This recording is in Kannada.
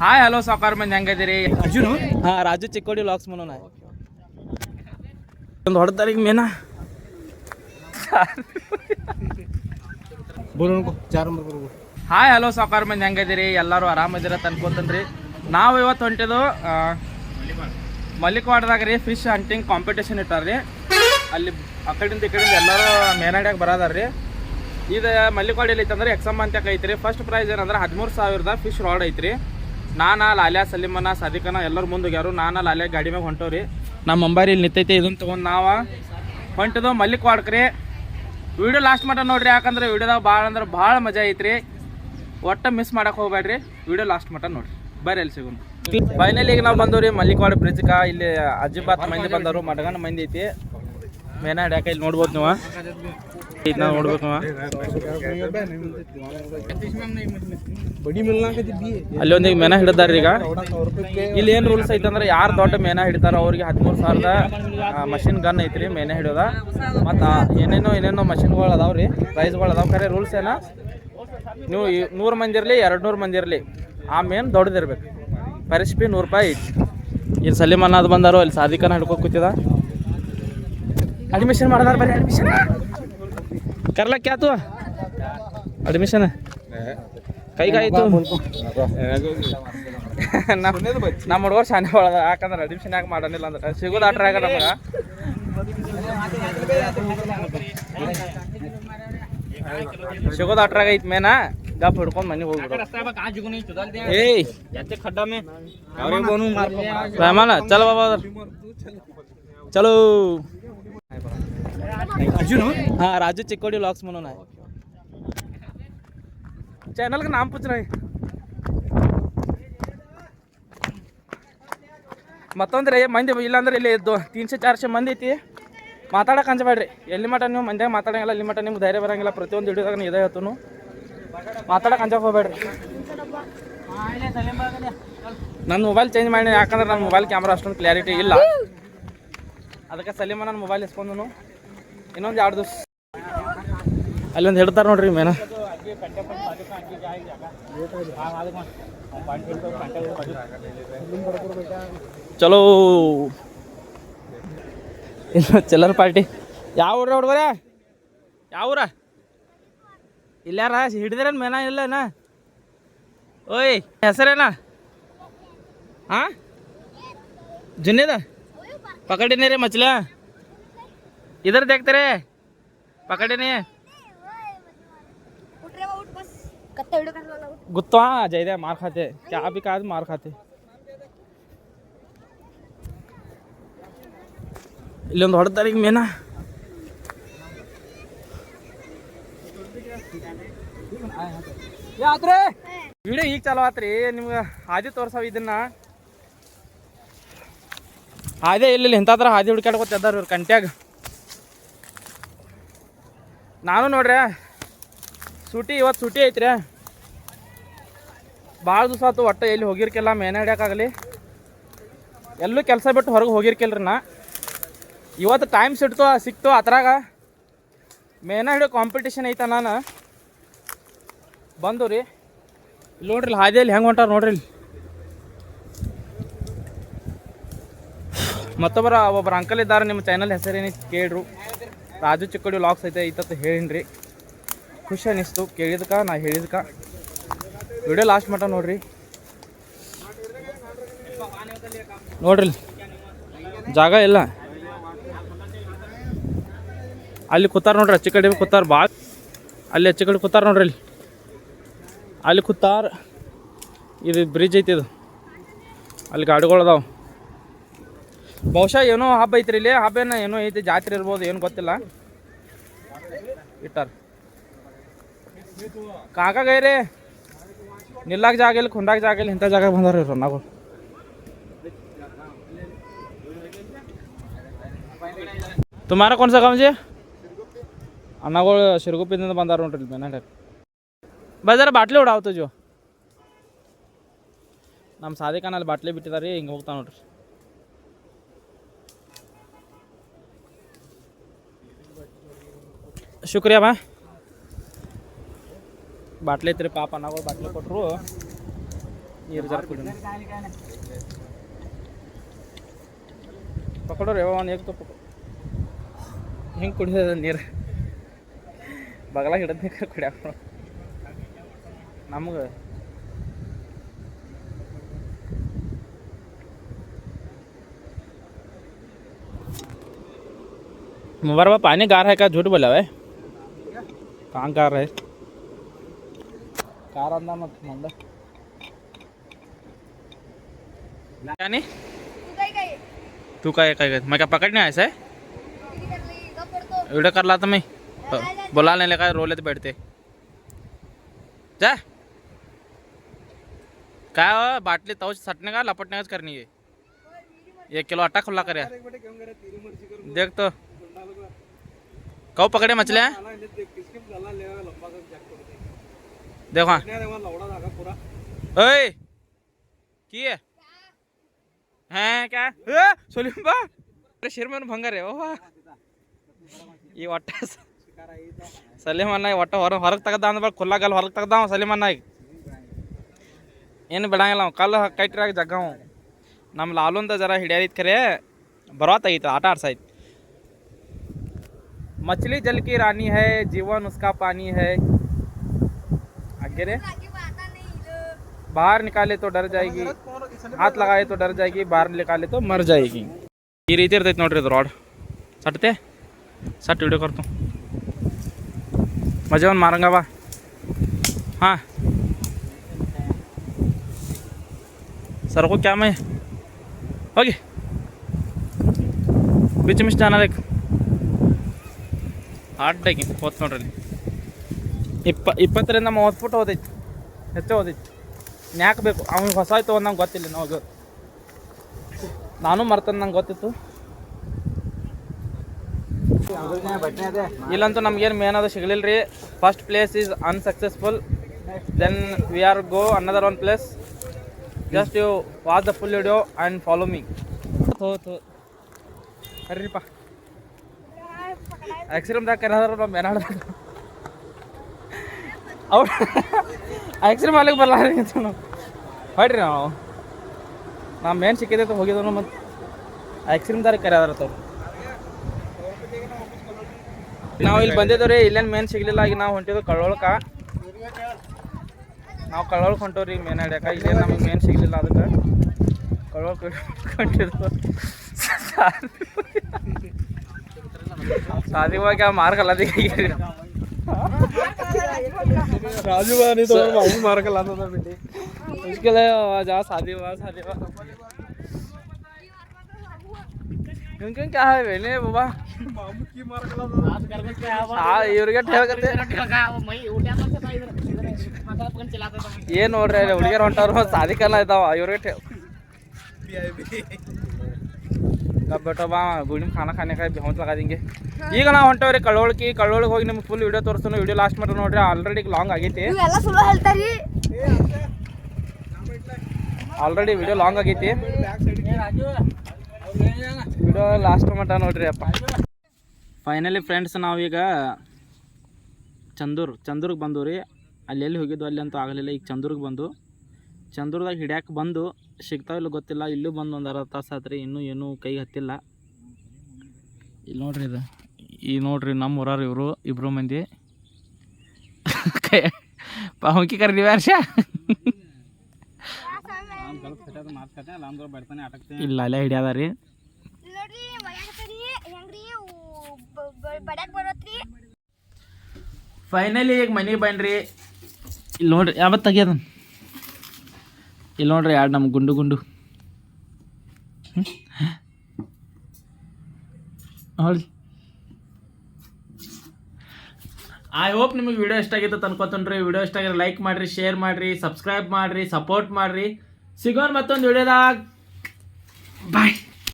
हाय हॅलो सावकार म्हणजे ಹೆಂಗದಿರಿ ಅರ್ಜುನು हां राजू चिक्कोडी व्लॉग्स म्हणून आहे ಒಂದು ಹೊಡೆದಾರಿಗೆ ಮೇನಾ ಬೋಲು ಅನ್ಕೋ 4 ನಂಬರ್ ಬರೋದು. ಹಾಯ್ ಹಲೋ ಸಾವಕಾರ ಮಂದಿ ಹೆಂಗದಿರಿ ಎಲ್ಲರೂ ಆರಾಮದಿರ ಅನ್ಕೋತನ್ರಿ. ನಾವು ಇವತ್ತು ಹೊಂಟಿದ್ದು ಮಲ್ಲಿಕವಾಡದಾಗ ರೀ ಫಿಶ್ ಹಂಟಿಂಗ್ ಕಾಂಪಿಟೇಷನ್ ಇಟ್ಟಾರ್ರಿ. ಅಲ್ಲಿ ಆ ಕಡೆಯಿಂದ ಈ ಕಡೆಯಿಂದ ಎಲ್ಲರೂ ಮೇನಾಡ್ಯಾಗ ಬರೋದಾರ್ರಿ. ಇದು ಮಲ್ಲಿಕವಾಡಿಯಲ್ಲಿ ಐತಂದ್ರೆ ಎಕ್ಸಾಮ್ ಅಂತ ಐತ್ರಿ. ಫಸ್ಟ್ ಪ್ರೈಸ್ ಏನಂದ್ರೆ 13,000 ಫಿಶ್ ರಾಡ್ ಐತ್ರಿ. ನಾನು ಲಾಲ್ಯಾ ಸಲೀಮನ ಸಾದಿಕನ ಎಲ್ಲರೂ ಮುಂದೋಗ್ಯಾರು. ನಾನು ಲಾಲ್ಯಾ ಗಾಡಿ ಮ್ಯಾಗ ಹೊಂಟವ್ರಿ. ನಮ್ಮ ಅಂಬಾರಿ ಇಲ್ಲಿ ನಿಂತೈತಿ. ಇದನ್ನು ತೊಗೊಂಡು ನಾವು ಹೊಂಟಿದ್ದು ಮಲ್ಲಿಕವಾಡಕ್ರಿ. ವಿಡಿಯೋ ಲಾಸ್ಟ್ ಮಟ್ಟ ನೋಡ್ರಿ, ಯಾಕಂದ್ರೆ ವಿಡಿಯೋದಾಗ ಭಾಳ ಅಂದ್ರೆ ಭಾಳ ಮಜಾ ಐತ್ರಿ. ಒಟ್ಟು ಮಿಸ್ ಮಾಡಕ್ಕೆ ಹೋಗ್ಬೇಡ್ರಿ, ವಿಡಿಯೋ ಲಾಸ್ಟ್ ಮಟ್ಟ ನೋಡ್ರಿ. ಬರ್ರಿ ಎಲ್ಲಿ ಸಿಗೋಣ. ಫೈನಲಿ ಈಗ ನಾವು ಬಂದವ್ರಿ ಮಲ್ಲಿಕವಾಡ ಬ್ರಿಡ್ಜ್ಗೆ. ಇಲ್ಲಿ ಅಜ್ಜಿಬಾತ್ ಮಂದಿ ಬಂದವರು, ಮಡಗನ ಮಂದಿ ಐತಿ. ಮೇನಾಡ್ ಯಾಕೆ ಇಲ್ಲಿ ನೋಡ್ಬೋದು ನೀವು, ಇದನ್ನ ನೋಡ್ಬೇಕು ನೀವು. ಅಲ್ಲಿ ಒಂದೀಗ ಮೇನ ಹಿಡಿದಾರ. ಈಗ ಇಲ್ಲಿ ಏನು ರೂಲ್ಸ್ ಐತಂದ್ರೆ ಯಾರು ದೊಡ್ಡ ಮೇನ ಹಿಡಿತಾರ ಅವ್ರಿಗೆ 13,000 ಮಷಿನ್ ಗನ್ ಐತ್ರಿ ಮೇನ ಹಿಡಿಯೋದ. ಮತ್ತು ಏನೇನೋ ಮಷಿನ್ಗಳು ಅದಾವ್ರಿ, ಪ್ರೈಸ್ಗಳು ಅದಾವ. ಖರೆ ರೂಲ್ಸ್ ಏನ, ನೀವು 100 ಮಂದಿ ಇರಲಿ 200 ಮಂದಿ ಇರಲಿ ಆ ಮೇನ್ ದೊಡ್ಡದಿರ್ಬೇಕು. ಪರಿಸ್ ಬಿ 100 ರೂಪಾಯಿ ಐತಿ. ಇಲ್ಲಿ ಸಲೀಮನ್ ಅದು ಬಂದಾರು, ಇಲ್ಲಿ ಸಾದಿಕನ ಹಿಡ್ಕೊಂಡು ಕೂತಿದ. ಅಡ್ಮಿಷನ್ ಮಾಡಿದಾರ, ಬರೀ ಅಡ್ಮಿಷನ್ ಕರ್ಲ ಕ್ಯಾತು ಅಡ್ಮಿಷನ್ ಕೈಗಾಯ್ತು. ನಮ್ಮ ಹುಡುಗರು ಶಾನೆ ಒಳದ, ಯಾಕಂದ್ರೆ ಅಡ್ಮಿಷನ್ ಯಾಕೆ ಮಾಡೋನಿಲ್ಲ ಅಂದ್ರೆ ಸಿಗೋದು ಆಟ್ರ ಆಗ ನಮಗೆ. ಸಿಗೋದು ಆಟ್ರಾಗ ಐತಿ ಮೇನ. ಗಪ್ ಹಿಡ್ಕೊಂಡು ಮನೆಗೆ ಹೋಗ್ಬಿಡು. ಏಯ್ रहमान चलो बाबा उधर चलो. ಅರ್ಜುನು हाँ राजू चिक्कोडी व्लॉग्स म्हणून आहे. चॅनल का नाम पूछ रहे. ಮತ್ತೊಂದ್ರೆ ಮಂದಿ ಇಲ್ಲಾಂದ್ರೆ ಇಲ್ಲಿ 300-400 ಮಂದಿ ಐತಿ. ಮಾತಾಡಕ್ಕೆ ಅಂಜಬೇಡ್ರಿ. ಎಲ್ಲಿ ಮಟ ನೀವು ಮಂದ್ಯಾಗ ಮಾತಾಡಂಗಿಲ್ಲ, ಅಲ್ಲಿ ಮಟ ನಿಮ್ಗೆ ಧೈರ್ಯ ಬರಂಗಿಲ್ಲ. ಪ್ರತಿಯೊಂದು ಹಿಡಿದಾಗ ನೀವು ಇದೇ ಹೇಳ್ತು, ಮಾತಾಡಕ್ಕೆ ಅಂಜಕ್ಕೆ ಹೋಗ್ಬೇಡ್ರಿ. ನನ್ನ ಮೊಬೈಲ್ ಚೇಂಜ್ ಮಾಡಿ, ಯಾಕಂದ್ರೆ ನನ್ನ ಮೊಬೈಲ್ ಕ್ಯಾಮ್ರಾ ಅಷ್ಟೊಂದು ಕ್ಲಾರಿಟಿ ಇಲ್ಲ. ಅದಕ್ಕೆ ಸಲೀಮ ನನ್ನ ಮೊಬೈಲ್ ಇಸ್ಕೊಂಡು ಇನ್ನೊಂದು 2 ದಿವಸ ಅಲ್ಲೊಂದು ಹಿಡ್ತಾರೆ ನೋಡ್ರಿ ಮೇನ. ಚಲೋ ಇನ್ನು ಚಿಲ್ಲರ್ ಪಾರ್ಟಿ. ಯಾವ ಊರ ಹುಡುಗರ, ಯಾವ ಊರ? ಇಲ್ಲಾರ ಹಿಡಿದ್ರೇನು ಮೇನ ಇಲ್ಲನ? ಓಯ್ ಹೆಸರೇನ? ಹಾಂ जुन्नेद पकड़े नहीं रे मछलियाँ, इधर देखते रे, पकड़े नहीं है. गुत्ता जाइए मार खाते, क्या अभी का मार खाते. इल्लೊಂದು ಹೊಡೆದಾರ ಈಗ ಮೇನ. ವಿಡಿಯೋ ಈಗ ಚಾಲು ಆತ್ರಿ. ನಿಮ್ಗೆ ಹಾದಿ ತೋರ್ಸಾವ. ಇದನ್ನ ಹಾದಿ ಇಲ್ಲಿ ಇಂಥದ್ರ ಹಾದಿ ಹುಡ್ಕಾಡ್ಕೊತಿದ್ದಾರ ಇವ್ರು ಕಂಟ್ಯಾಗ. ನಾನು ನೋಡ್ರಿ ಸೂಟಿ, ಇವತ್ತು ಸೂಟಿ ಐತ್ರಿ. ಭಾಳ ದಿವಸ ಆಯ್ತು ಒಟ್ಟು ಎಲ್ಲಿ ಹೋಗಿರ್ಕಿಲ್ಲ, ಮೇನ ಹಿಡಿಯೋಕ್ಕಾಗಲಿ ಎಲ್ಲೂ ಕೆಲಸ ಬಿಟ್ಟು ಹೊರಗೆ ಹೋಗಿರ್ಕಿಲ್ರಿ. ನಾ ಇವತ್ತು ಟೈಮ್ ಸಿಕ್ತು ಅದ್ರಾಗ ಮೇನ ಹಿಡಿಯೋ ಕಾಂಪಿಟೇಷನ್ ಐತ. ನಾನು ಬಂದು ರೀ ಇಲ್ಲಿ ನೋಡ್ರಿ ಹಾದಿಯಲ್ಲಿ ಹೆಂಗೆ ಹೊಂಟಾರ ನೋಡ್ರಿ. ಇಲ್ಲಿ ಒಬ್ಬರು ಅಂಕಲ್ ಇದ್ದಾರೆ. ನಿಮ್ಮ ಚಾನಲ್ ಹೆಸರೇನು ಕೇಳ್ರು, ರಾಜು ಚಿಕ್ಕೋಡಿ ವ್ಲಾಗ್ಸ್ ಐತೆ ಐತತ್ತು ಹೇಳಿನ್ರಿ. ಖುಷಿ ಅನ್ನಿಸ್ತು ಕೇಳಿದ್ಕ, ನಾ ಹೇಳಿದ್ಕ. ವಿಡಿಯೋ ಲಾಸ್ಟ್ ಮಟ್ಟ ನೋಡ್ರಿ. ನೋಡ್ರಿ ಜಾಗ ಇಲ್ಲ, ಅಲ್ಲಿ ಕೂತಾರ ನೋಡ್ರಿ. ಅಚ್ಚಿ ಕಡೆ ಕೂತಾರ ಭಾಳ, ಅಲ್ಲಿ ಅಚ್ಚಿ ಕಡೆ ಕೂತಾರ ನೋಡ್ರಿ. ಅಲ್ಲಿ ಕೂತಾರ. ಇದು ಬ್ರಿಡ್ಜ್ ಐತಿ, ಇದು ಅಲ್ಲಿ ಗಾಡಿಗಳು ಅದಾವ. ಬಹುಶಃ ಏನೋ ಹಬ್ಬ ಐತ್ರಿ ಇಲ್ಲಿ. ಹಬ್ಬ ಏನೋ ಐತಿ, ಜಾತ್ರೆ ಇರ್ಬೋದು, ಏನು ಗೊತ್ತಿಲ್ಲ. ಇಟ್ಟಾರ ಕಾಕ ಗೈರಿ ನಿಲ್ಲಾಕ ಜಾಗ ಇಲ್ಲ, ಕುಂಡಾಕ ಜಾಗ ಇಲ್ಲ, ಇಂಥ ಜಾಗ ಬಂದಾರ ಇವ್ರು ಅನ್ನಗಳು. तुम्हारा कौन सा गाँव जी? ಅನ್ನಗಳು ಶಿರಗುಪ್ಪಿದಿಂದ ಬಂದಾರ ನೋಡ್ರಿ ಮೇನಾಡ್ಯಾಗ. ಬಜಾರ ಬಾಟ್ಲಿ ಹೊಡಾವತ್ತು ಜೋ. ನಮ್ಮ ಸಾದಿಕಾನಲ್ಲಿ ಬಾಟ್ಲಿ ಬಿಟ್ಟಿದಾರೆ, ಹಿಂಗೆ ಹೋಗ್ತಾ ನೋಡ್ರಿ. ಶುಕ್ರಿಯಾ ಬಾ. ಬಾಟ್ಲಿ ಐತ್ರಿ ಪಾಪ, ನಾವು ಬಾಟ್ಲಿ ಕೊಟ್ಟರು. ನೀರು ಜರ ಕುಡಿ ಪಕಡೋರು ಯಾವ ಒಂದು ಏಕ್ ಹಿಂಗೆ ಕುಡಿಯೋದ ನೀರು ಬಗಲ ಹಿಡಿದ ಕುಡಿಯಾಕ ನಮ್ಗೆ मुबार में पानी गार है क्या झूठ बोला है कहाँ गार है कार अंदा मत मंदा क्या नहीं तू काय मैं क्या पकड़ने आया है वीडियो कर लाता मैं बुला लेने का रो लेते बैठते जा क्या बाटली तव सटने का लपटने का करनी है 1 किलो आटा खुला कर देख तो कौ पकड़े मछलियाँ देखो ओए की है क्या सोलिंबा शेर में भंगार है ओह ये वट्ಟ ಸಲಿಮನ್ನ ಒಟ್ಟ ಹೊರಗೆ ತೆಗ್ದ ಅಂದ್ಬೇಡ ಖುಲ್ಲಾಗಲ್ಲ ಹೊರಗೆ ತೆಗ್ದಾವ ಸಲಿಮನ್ನ ಈಗ ಏನು ಬಿಡಂಗಿಲ್ಲ ಅವ ಕಲ್ಲು ಕೈಟ್ರಾಗ ಜಗ್ಗಾವ ನಮ್ಮ ಲಾಲುಂದ ಜರ ಹಿಡಿಯೋದಿತ್ತು ಖರೆ ಬರೋತ್ತಾಗಿತ್ತು ಆಟ ಆಡ್ಸಾಯ್ತು मछली जल की रानी है जीवन उसका पानी है आगे रे बाहर निकाले तो डर जाएगी हाथ लगाए तो डर जाएगी बाहर निकाले तो मर जाएगी ಈ ರೀತಿ ಇರ್ತೈತೆ ನೋಡ್ರಿ ಇದು ರಾಡ್ ಸಟ್ತೆ ಸಟ್ ವಿಡಿಯೋ करतो मजा मारूंगा बा हाँ सर को क्या मैं ओके बीच में जाना देख ಹಾರ್ಟಾಗಿ ಹೋತ್ ನೋಡ್ರಿ 20 ರಿಂದ 30 ಫುಟ್ ಹೋದೈತಿ ಹೆಚ್ಚು ಹೋದೈತಿ ನ್ಯಾಕ್ ಬೇಕು ಅವ್ನಿಗೆ ಹೊಸ ಆಯ್ತು ನಂಗೆ ಗೊತ್ತಿಲ್ಲ ನಾವು ನಾನು ಮರ್ತಂದು ನಂಗೆ ಗೊತ್ತಿತ್ತು ಇಲ್ಲಂತೂ ನಮ್ಗೇನು ಮೇನ್ ಅದು ಸಿಗಲಿಲ್ಲ ರೀ first place is unsuccessful then we are go another one place just you watch the full video and follow me ಕರೀರಿಪ್ಪ ಐಸ್ಕ್ರೀಮ್ದಾಗ ಕರೆದಾರ ನಮ್ಮ ಏನಾಡ್ದಾಗ ಅವ್ರು ಐಸ್ಕ್ರೀಮ್ ಅಲ್ಲಿಗೆ ಬರಲ್ಲ ನಾವು ಹೊಡ್ರಿ ನಾವು ನಾವು ಮೇನ್ ಸಿಕ್ಕಿದೈತೆ ಹೋಗಿದ್ದನು ಮತ್ತು ಐಸ್ಕ್ರೀಮ್ದಾರ ಕರೆದಾರತ್ತವ್ರು ನಾವು ಇಲ್ಲಿ ಬಂದಿದ್ದೇವೆ ರೀ ಇಲ್ಲೇನು ಮೇನ್ ಸಿಗಲಿಲ್ಲ ಈಗ ನಾವು ಹೊಂಟಿದ್ದು ಕಳ್ಳೊಳಕ್ಕೆ ನಾವು ಕಳ್ಳೊಳಕ್ಕೆ ಹೊಂಟವ್ರಿ ಈಗ ಮೇನ್ ಹಿಡಿಯಕ್ಕೆ ಇಲ್ಲೇನು ನಮಗೆ ಮೇನ್ ಸಿಗಲಿಲ್ಲ ಅದಕ್ಕೆ ಕಳ್ಳೊಳಕ್ಕೆ ಹೊಂಟಿದ್ದು शादी हुआ क्या मार कला दिखाई राजू नहीं तो मामू मार कर लाता था बेटे उसके लिए जा शादी हुआ क्यों क्या है बेने बाबा मामू की मार कर लाता हां इवರಿಗೆ ठेव करते ये ನೋಡ್ರಿ ಹುಡುಗರು ಹೊಂಟಾರು शादी करना ಇದಾವ ಇವರಿಗೆ ठेव कब बेटा बा गुड़ी में खाना खाने का बहुत लगा देंगे ಈಗ ನಾವು ಹೊಂಟವ್ರಿ ಕಳ್ಳೋಳಿಗೆ ಹೋಗಿ ನಿಮ್ಗೆ ಫುಲ್ ವಿಡಿಯೋ ತೋರಿಸ್ತಾನೆ ವಿಡಿಯೋ ಲಾಸ್ಟ್ ಮಾಡಿ ನೋಡ್ರಿ ಆಲ್ರೆಡಿ ಲಾಂಗ್ ಆಗೈತಿ ಆಲ್ರೆಡಿ ವಿಡಿಯೋ ಲಾಂಗ್ ಆಗೈತಿ ವಿಡಿಯೋ ಲಾಸ್ಟ್ ಮಟ್ಟ ನೋಡ್ರಿ ಅಪ್ಪ ಫೈನಲಿ ಫ್ರೆಂಡ್ಸ್ ನಾವೀಗ ಚಂದೂರ್ಗೆ ಬಂದು ರೀ ಅಲ್ಲಿ ಎಲ್ಲಿ ಹೋಗಿದ್ದು ಅಲ್ಲಿ ಅಂತೂ ಆಗಲಿಲ್ಲ ಈಗ ಚಂದೂರ್ಗೆ ಬಂದು ಚಂದೂರ್ದಾಗ ಹಿಡ್ಯಾಕೆ ಬಂದು ಸಿಗ್ತಾವಿಲ್ಲ ಗೊತ್ತಿಲ್ಲ ಇಲ್ಲೂ ಬಂದು ಒಂದು ಅರ್ಧ ತಾಸು ಆತ್ರಿ ಇನ್ನೂ ಏನೂ ಕೈಗೆ ಹತ್ತಿಲ್ಲ ಇಲ್ಲಿ ನೋಡ್ರಿ ಇದು ಈ ನೋಡ್ರಿ ನಮ್ಮ ಊರವ್ರು ಇವರು ಇಬ್ಬರು ಮಂದಿ ಹೊಂಕಿ ಕರೀ ವರ್ಷ ಇಲ್ಲ ಅಲ್ಲೇ ಹಿಡಿಯದ ರೀ ಫೈನಲಿ ಈಗ ಮನೆಗೆ ಬನ್ರಿ ಇಲ್ಲಿ ನೋಡ್ರಿ ಯಾವತ್ತು ತೆಗಿಯೋದ ಇಲ್ಲಿ ನೋಡ್ರಿ ಎರಡು ನಮ್ಮ ಗುಂಡು ನೋಡಿ ಐ ಹೋಪ್ ನಿಮಗೆ ವಿಡಿಯೋ ಇಷ್ಟ ಆಗಿತ್ತು ಅನ್ಕೋತನ್ರಿ ವಿಡಿಯೋ ಇಷ್ಟ ಆಗಿದ್ರೆ ಲೈಕ್ ಮಾಡಿರಿ ಶೇರ್ ಮಾಡಿರಿ ಸಬ್ಸ್ಕ್ರೈಬ್ ಮಾಡಿರಿ ಸಪೋರ್ಟ್ ಮಾಡಿರಿ ಸಿಗೋಣ ಮತ್ತೊಂದು ವಿಡಿಯೋದಾಗ ಬಾಯ್.